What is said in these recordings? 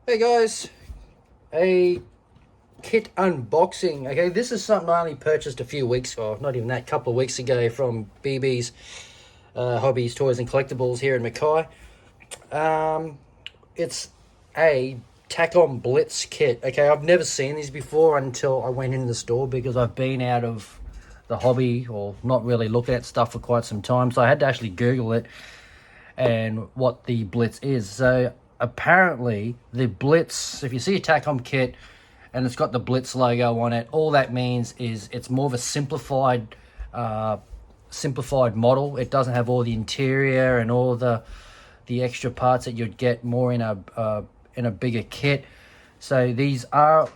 Hey guys, a kit unboxing. Okay, this is something I only purchased a few weeks, or not even that, couple of weeks ago from BB's Hobbies, Toys and Collectibles here in Mackay. It's a Takom Blitz kit. Okay, I've never seen these before until I went into the store because I've been out of the hobby or not really looking at stuff for quite some time. So I had to actually Google it and what the Blitz is. So apparently the Blitz, if you see a Takom kit and it's got the Blitz logo on it, all that means is it's more of a simplified model. It doesn't have all the interior and all the extra parts that you'd get more in a bigger kit. So these are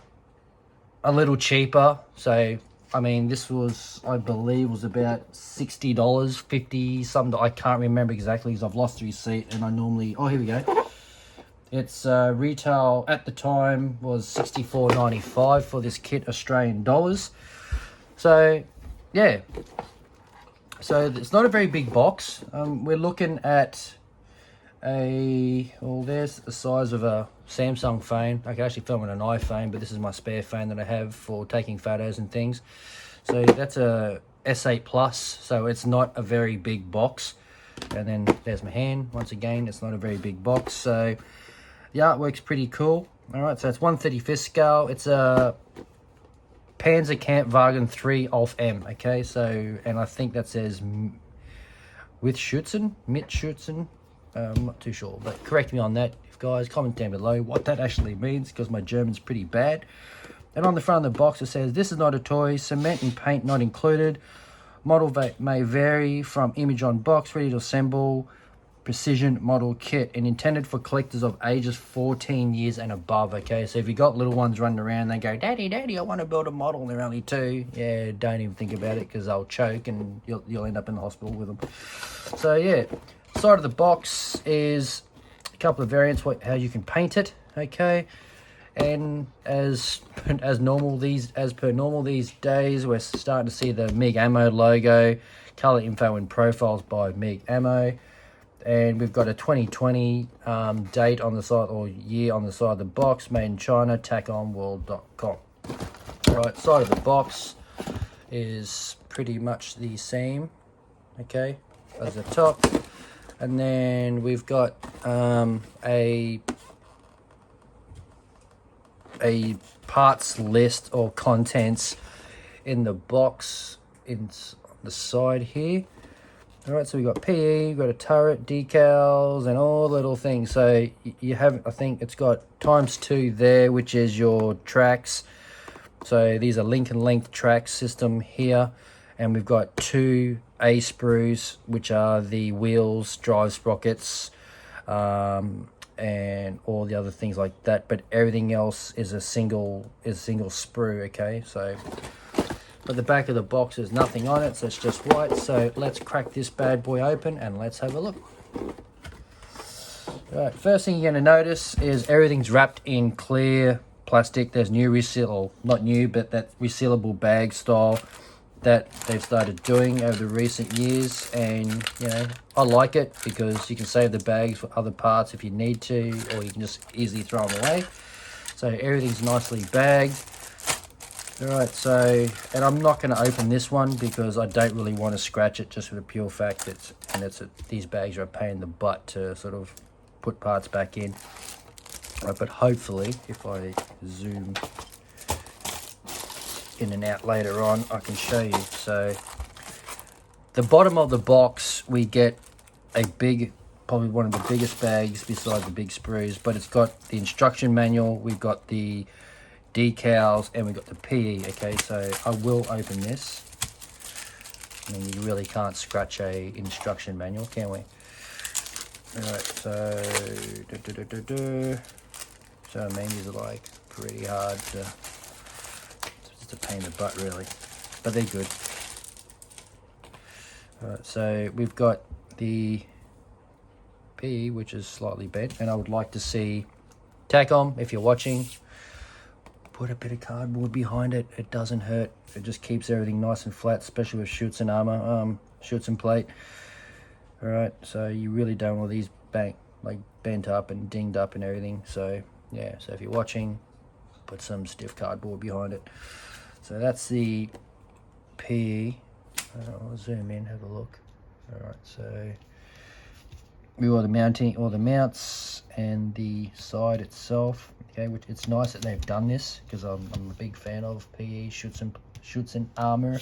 a little cheaper. So I mean, this was, I believe, was about $60, 50 something. I can't remember exactly because I've lost the receipt, and I normally, oh, here we go. It's retail at the time was $64.95 for this kit, Australian dollars. So yeah, so it's not a very big box. We're looking at there's the size of a Samsung phone. I can actually film on an iPhone, but this is my spare phone that I have for taking photos and things. So that's a S8 Plus, so it's not a very big box. And then there's my hand. Once again, it's not a very big box. So the artwork's pretty cool. All right, so it's 1/35 scale. It's a Panzer Kampfwagen 3 AUSF.M. Okay, so, and I think that says mit Schützen. I'm not too sure, but correct me on that, guys. Comment down below what that actually means, because my German's pretty bad. And on the front of the box it says, "This is not a toy, cement and paint not included. Model may vary from image on box, ready to assemble, precision model kit, and intended for collectors of ages 14 years and above." Okay, so if you got little ones running around, they go, Daddy, I want to build a model, and they're only 2. Yeah, don't even think about it, because they'll choke and you'll end up in the hospital with them. So yeah, side of the box is a couple of variants, how you can paint it. Okay, and as per normal these days, we're starting to see the MiG Ammo logo, color info and profiles by MiG Ammo, and we've got a 2020 date on the side, or year on the side of the box, made in China, takomworld.com. Right, side of the box is pretty much the same, okay, as the top. And then we've got a parts list or contents in the box in the side here. All right, so we've got PE, we've got a turret, decals, and all little things. So you have, I think it's got ×2 there, which is your tracks. So these are link and length track system here. And we've got 2 A sprues, which are the wheels, drive sprockets, and all the other things like that. But everything else is a single sprue. Okay, so but the back of the box is nothing on it, so it's just white. So let's crack this bad boy open and let's have a look. All right, first thing you're going to notice is everything's wrapped in clear plastic. There's new not new, but that resealable bag style that they've started doing over the recent years, and you know, I like it because you can save the bags for other parts if you need to, or you can just easily throw them away. So everything's nicely bagged. All right, so, and I'm not going to open this one because I don't really want to scratch it, just for the pure fact that these bags are a pain in the butt to sort of put parts back in. But hopefully, if I zoom in and out later on, I can show you. So the bottom of the box, we get a big, probably one of the biggest bags besides the big sprues, but it's got the instruction manual, we've got the decals, and we've got the PE. Okay, so I will open this. I mean, you really can't scratch a instruction manual, can we? All right, so so I mean, these are like pretty hard to, it's a pain in the butt really, but they're good. All right, so we've got the PE, which is slightly bent, and I would like to see Takom, if you're watching, put a bit of cardboard behind it. It doesn't hurt. It just keeps everything nice and flat, especially with shoots and armor, shoots and plate. All right, so you really don't want these bent up and dinged up and everything. So yeah, so if you're watching, put some stiff cardboard behind it. So that's the PE. I'll zoom in, have a look. All right, so we got the mounting, or the mounts, and the side itself. Okay, which it's nice that they've done this, because I'm a big fan of PE shoots and armor.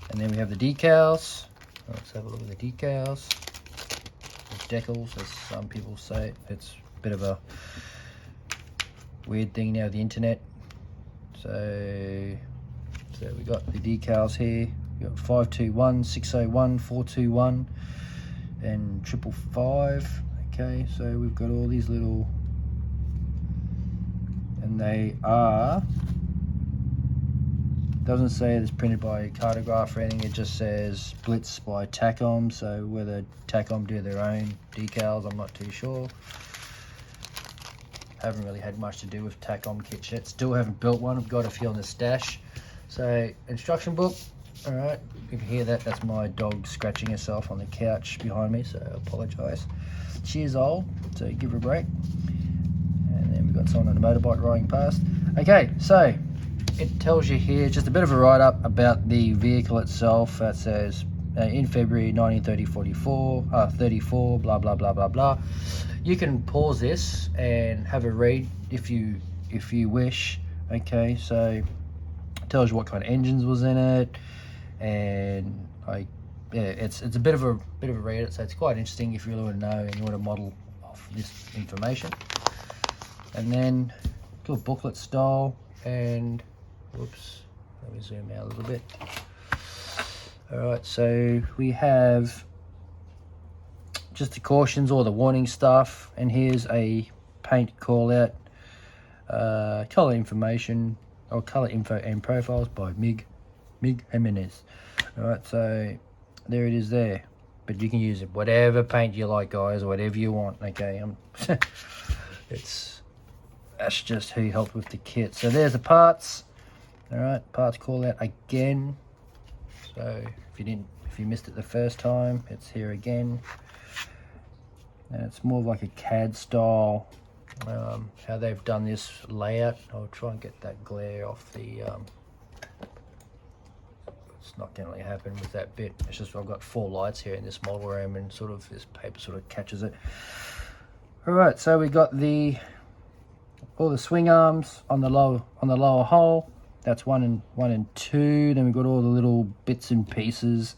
And then we have the decals. Let's have a look at the decals. The decals, as some people say. It's a bit of a weird thing now, the internet. So we got the decals here. We got 521, 601, 421, and 555. Okay, so we've got all these little, and they are, doesn't say it's printed by Cartograph or anything, it just says Blitz by Takom. So whether Takom do their own decals, I'm not too sure. Haven't really had much to do with Takom kit yet. Still haven't built one. I've got a few on the stash. So instruction book. All right, you can hear that. That's my dog scratching herself on the couch behind me, so I apologise. She is old, so give her a break. And then we've got someone on a motorbike riding past. Okay, so it tells you here just a bit of a write-up about the vehicle itself. That says in February 34, blah blah blah blah blah. You can pause this and have a read if you wish. Okay, so it tells you what kind of engines was in it, and it's a bit of a read. So it's quite interesting if you really want to know and you want to model off this information. And then little booklet style, and whoops, let me zoom out a little bit. All right, so we have just the cautions, all the warning stuff, and here's a paint call out, color information, or color info and profiles by Mig Jimenez. All right, so there it is there, but you can use it whatever paint you like, guys, or whatever you want. Okay, that's just who helped with the kit. So there's the parts. All right, parts call out again. So if you missed it the first time, it's here again. And it's more like a CAD style, how they've done this layout. I'll try and get that glare off the, it's not going to happen with that bit. It's just I've got 4 lights here in this model room, and sort of this paper sort of catches it. All right, so we got all the swing arms on the lower hull. That's 1 and 2. Then we've got all the little bits and pieces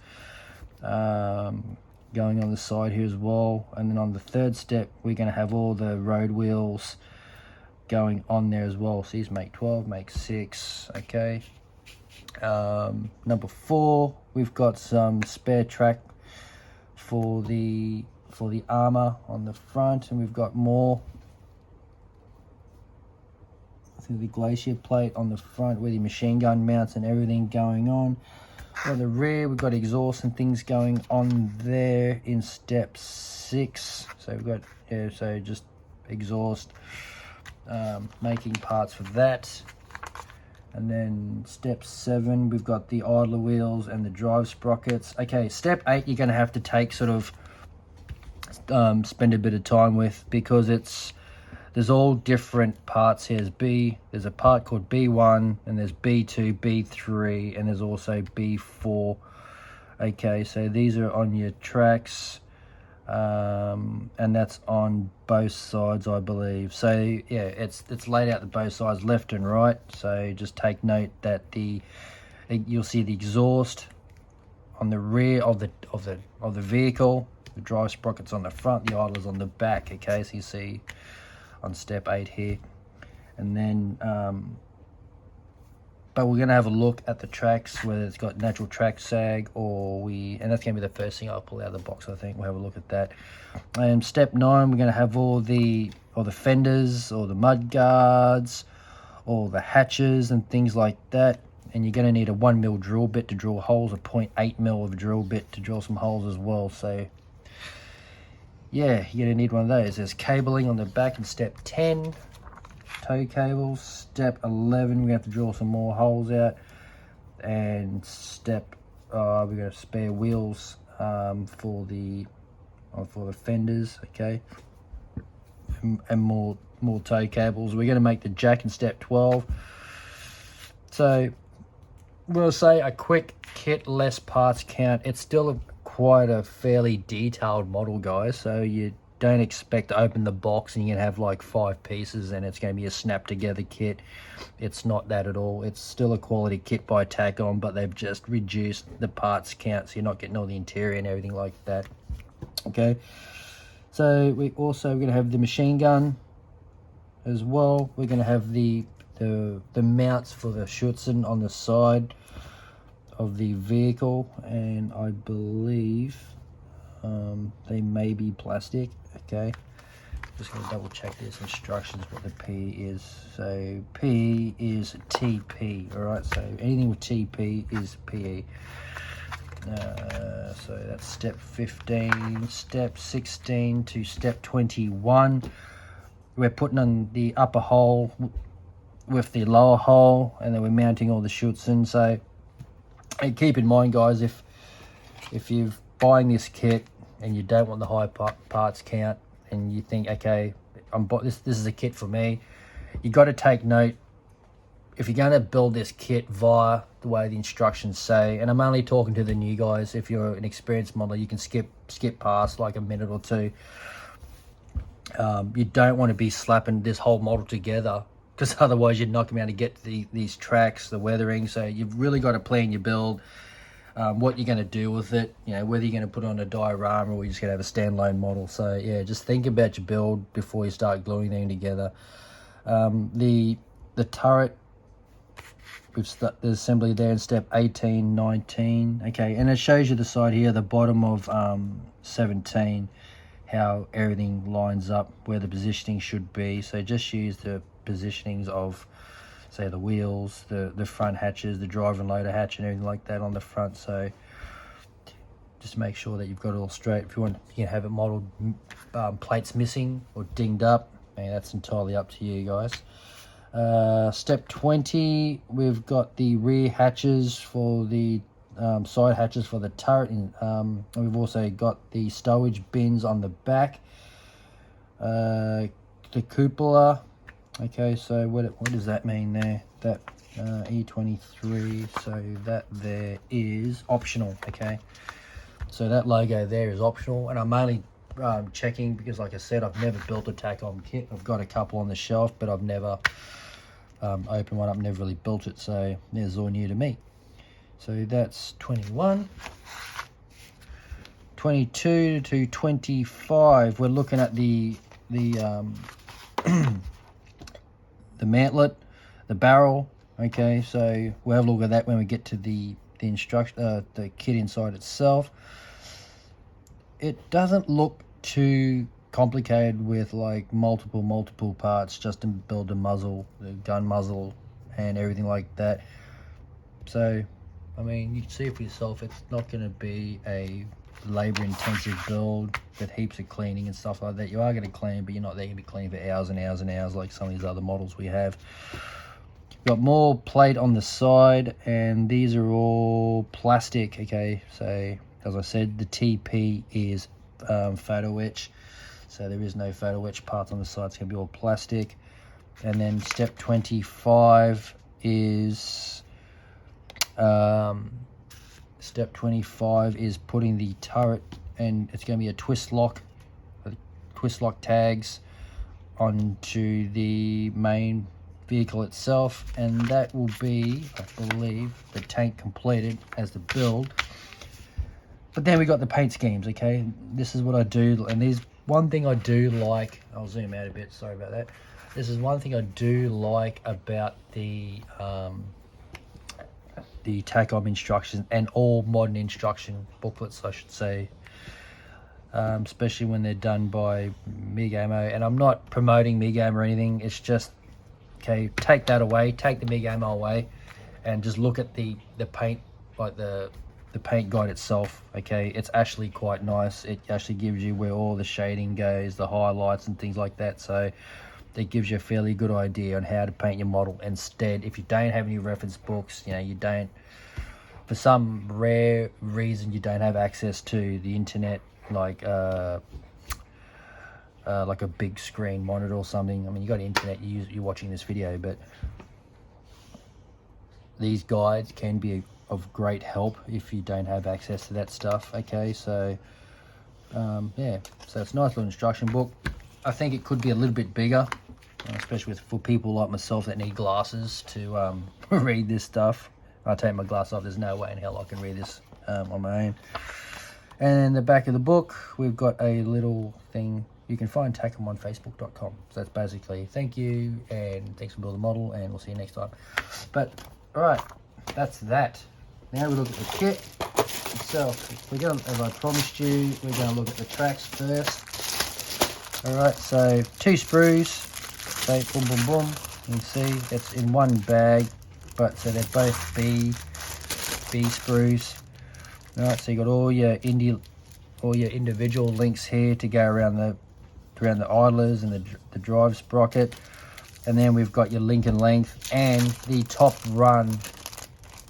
going on the side here as well. And then on the 3rd step, we're going to have all the road wheels going on there as well. So these make 12, make 6. Okay. Number 4, we've got some spare track for the armor on the front, and we've got more. The glacier plate on the front with the machine gun mounts and everything going on. On the rear, we've got exhaust and things going on there in step 6. So we've got so just exhaust, making parts for that. And then step 7, we've got the idler wheels and the drive sprockets. Okay, step 8, you're going to have to take sort of spend a bit of time with, because there's all different parts here. There's a part called B1, and there's B2, B3, and there's also B4. Okay, so these are on your tracks, and that's on both sides, I believe. So yeah, it's laid out to both sides, left and right. So just take note that you'll see the exhaust on the rear of the vehicle, the drive sprockets on the front, the idlers on the back. Okay, so you see on step 8 here. And then but we're going to have a look at the tracks, whether it's got natural track sag and that's going to be the first thing I'll pull out of the box. I think we'll have a look at that. And step 9, we're going to have all the fenders, or the mud guards, all the hatches and things like that. And you're going to need a 1mm drill bit to drill holes, a 0.8mm of drill bit to drill some holes as well. So yeah, you're going to need one of those. There's cabling on the back in step 10, tow cables. Step 11, we're going to have to drill some more holes out. And step, we're going to spare wheels for the fenders, okay? and more tow cables. We're going to make the jack in step 12. So we'll say a quick kit, less parts count. It's still quite a fairly detailed model, guys, so you don't expect to open the box and you can have like 5 pieces and it's going to be a snap together kit. It's not that at all. It's still a quality kit by Takom, but they've just reduced the parts count, so you're not getting all the interior and everything like that. Okay, so we're going to have the machine gun as well. We're going to have the mounts for the Schutzen on the side of the vehicle, and I believe they may be plastic. Okay, just going to double check this instructions what the P is. So P is TP. All right, so anything with TP is PE. So that's step 15. Step 16 to step 21, we're putting on the upper hole with the lower hole, and then we're mounting all the Schutzen. So and keep in mind, guys, if you're buying this kit and you don't want the high parts count and you think, okay, this is a kit for me, you got to take note. If you're going to build this kit via the way the instructions say, and I'm only talking to the new guys, if you're an experienced modeler, you can skip past like a minute or two. You don't want to be slapping this whole model together, because otherwise you're not going to be able to get these tracks, the weathering. So you've really got to plan your build, what you're going to do with it, you know, whether you're going to put on a diorama or you're just going to have a standalone model. So yeah, just think about your build before you start gluing them together. The turret, the assembly there in step 18, 19. Okay, and it shows you the side here, the bottom of 17, how everything lines up, where the positioning should be. So just use the positionings of, say, the wheels, the front hatches, the driver and loader hatch and everything like that on the front. So just make sure that you've got it all straight. If you want, you can have it modeled plates missing or dinged up, and that's entirely up to you guys. Step 20, we've got the rear hatches for the side hatches for the turret, and we've also got the stowage bins on the back, the cupola. Okay, so what does that mean there? That E23, so that there is optional. Okay, so that logo there is optional, and I'm only checking because, like I said, I've never built a Takom kit. I've got a couple on the shelf, but I've never opened one up, never really built it, so this is all new to me. So that's 21. 22 to 25, we're looking at the the mantlet, the barrel. Okay, so we'll have a look at that when we get to the kit inside itself. It doesn't look too complicated with like multiple parts just to build the muzzle, the gun muzzle and everything like that. So I mean, you can see for yourself, it's not going to be a labor intensive build with heaps of cleaning and stuff like that. You are going to clean, but you're not there going to be cleaning for hours and hours and hours like some of these other models we have. Got more plate on the side, and these are all plastic. Okay, so as I said, the TP is photo etch, so there is no photo etch parts on the side. It's going to be all plastic. And then step 25 is step 25 is putting the turret, and it's going to be a twist lock tags onto the main vehicle itself, and that will be, I believe, the tank completed as the build. But then we got the paint schemes. Okay, this is what I do, and there's one thing I do like. I'll zoom out a bit, sorry about that. This is one thing I do like about the Takom instructions and all modern instruction booklets, I should say, especially when they're done by MIG-AMO. And I'm not promoting MIG-AMO or anything, it's just, okay, take that away, take the MIG-AMO away, and just look at the paint, like the paint guide itself. Okay, it's actually quite nice. It actually gives you where all the shading goes, the highlights and things like that. So it gives you a fairly good idea on how to paint your model. Instead, if you don't have any reference books, you know, you don't, for some rare reason, you don't have access to the internet, like like a big screen monitor or something. I mean, you got internet, you're watching this video, but these guides can be of great help if you don't have access to that stuff. Okay, so yeah, so it's a nice little instruction book. I think it could be a little bit bigger, especially for people like myself that need glasses to read this stuff. I take my glasses off, there's no way in hell I can read this on my own. And in the back of the book, we've got a little thing. You can find Takom on Facebook.com. So that's basically thank you and thanks for building the model, and we'll see you next time. But all right, that's that. Now we look at the kit itself. We're going, as I promised you, we're going to look at the tracks first. All right, so 2 sprues. So boom, boom, boom. You can see it's in one bag, but so they're both B sprues. All right, so you got all your individual links here to go around the idlers and the drive sprocket, and then we've got your link and length, and the top run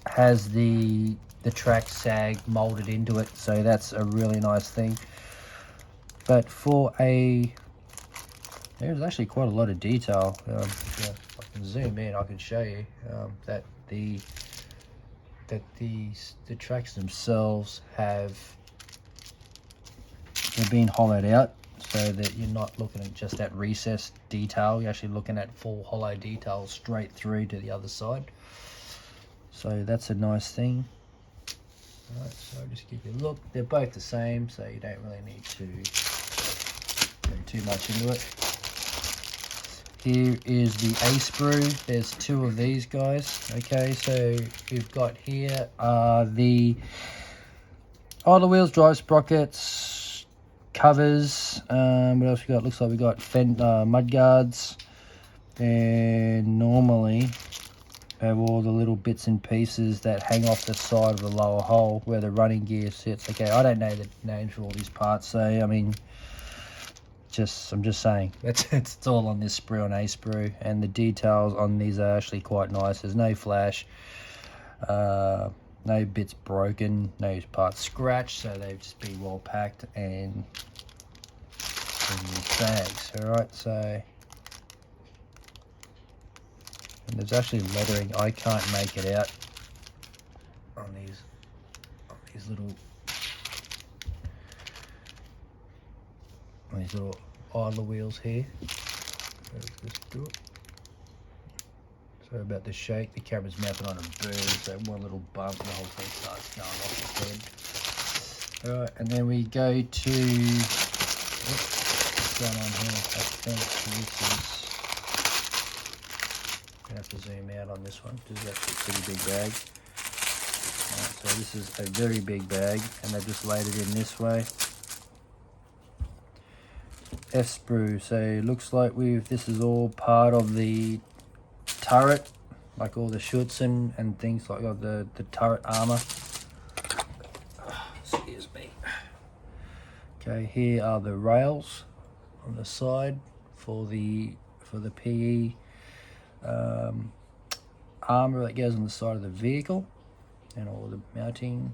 has the track sag molded into it, so that's a really nice thing. But there's actually quite a lot of detail. Yeah, if I can zoom in, I can show you that the tracks themselves they've been hollowed out, so that you're not looking at just that recessed detail. You're actually looking at full hollow detail straight through to the other side. So that's a nice thing. All right, so I'll just give you a look. They're both the same, so you don't really need to go too much into it. Here is the A sprue. There's 2 of these guys. Okay, so we've got here the idler wheels, drive sprockets, covers. What else we got? Looks like we got mud guards, and normally have all the little bits and pieces that hang off the side of the lower hole where the running gear sits. Okay, I don't know the names for all these parts, so I mean, I'm just saying it's all on this sprue and A sprue, and the details on these are actually quite nice. There's no flash, no bits broken, no parts scratched, so they've just been well packed and in these bags. All right, so. And there's actually lettering. I can't make it out on these little idler wheels here. Sorry about the shake. The camera's mounted on a bird, so one little bump and the whole thing starts going off the head. All right, and then we go to what's going on here? I think this is. I have to zoom out on this one. This is actually a pretty big bag. Right, so this is a very big bag, and they've just laid it in this way. F sprue. So it looks like this is all part of the turret, like all the chutes and things like the turret armor. Excuse me. Okay, here are the rails on the side for the PE armor that goes on the side of the vehicle, and all the mounting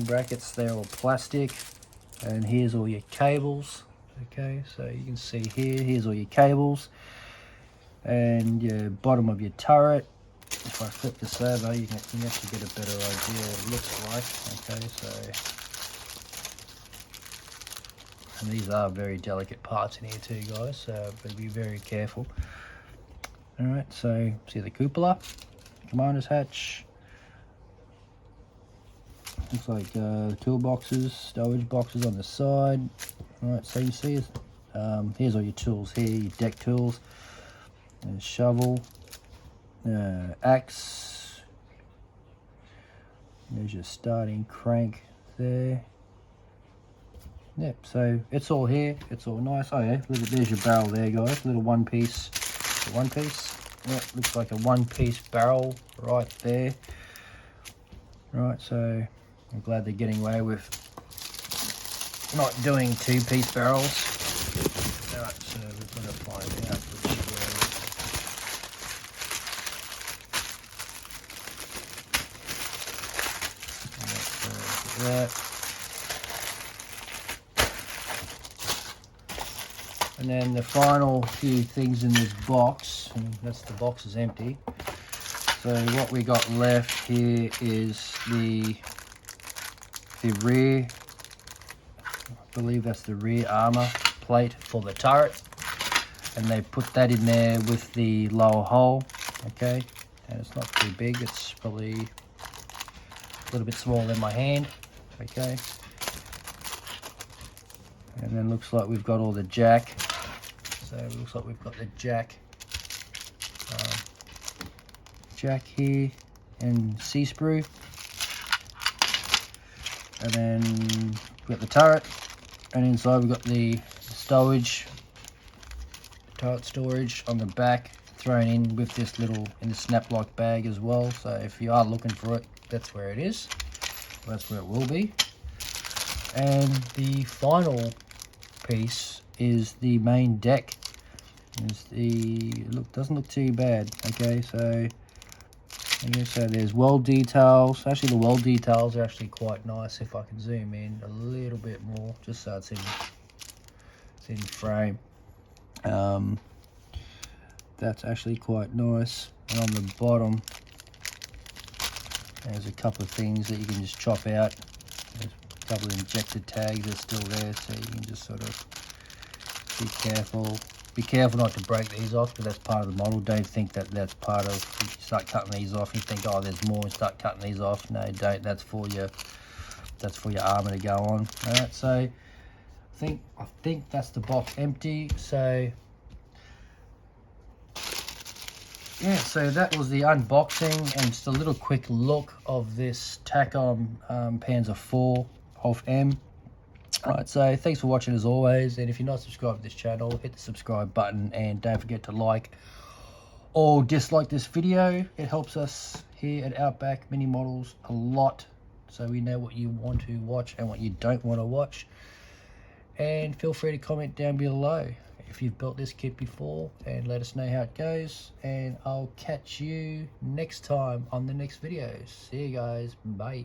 brackets. They're all plastic, and here's all your cables. Okay, so you can see here's all your cables and your bottom of your turret. If I flip this over, you can actually get a better idea what it looks like. Okay, so. And these are very delicate parts in here too, guys, so be very careful. All right, so see the cupola, commander's hatch. Looks like toolboxes, stowage boxes on the side. All right, so you see here's all your tools here, your deck tools. There's shovel, axe. There's your starting crank there. Yep, so it's all here, it's all nice. Oh yeah, look at, there's your barrel there, guys. Little one piece. Yep, looks like a one-piece barrel right there. Right, so I'm glad they're getting away with not doing 2-piece barrels. Alright, so we've got to find out which that. And then the final few things in this box, and that's the box is empty. So what we got left here is the rear, I believe that's the rear armor plate for the turret. And they put that in there with the lower hole, okay? And it's not too big, it's probably a little bit smaller than my hand, okay? And then looks like we've got all the jack. So it looks like we've got the jack here and C-sprue. And then we've got the turret, and inside we've got the stowage, turret storage on the back, thrown in with this little, in the snap-like bag as well. So if you are looking for it, that's where it is. That's where it will be. And the final piece is the main deck. Doesn't look too bad. Okay, so there's weld details. Actually, the weld details are actually quite nice. If I can zoom in a little bit more, just so it's in frame. That's actually quite nice. And on the bottom, there's a couple of things that you can just chop out. There's a couple of injected tags that are still there, so you can just sort of be careful. Be careful not to break these off, because that's part of the model. Don't think that that's part of, you start cutting these off and you think, oh, there's more, and start cutting these off. No, don't. That's for your armor to go on. Alright, so I think that's the box empty. So yeah, so that was the unboxing and just a little quick look of this Takom Panzer IV AUSF.M. Alright, so thanks for watching as always, and if you're not subscribed to this channel, hit the subscribe button, and don't forget to like or dislike this video. It helps us here at Outback Mini Models a lot, so we know what you want to watch and what you don't want to watch. And feel free to comment down below if you've built this kit before, and let us know how it goes. And I'll catch you next time on the next video. See you guys, bye.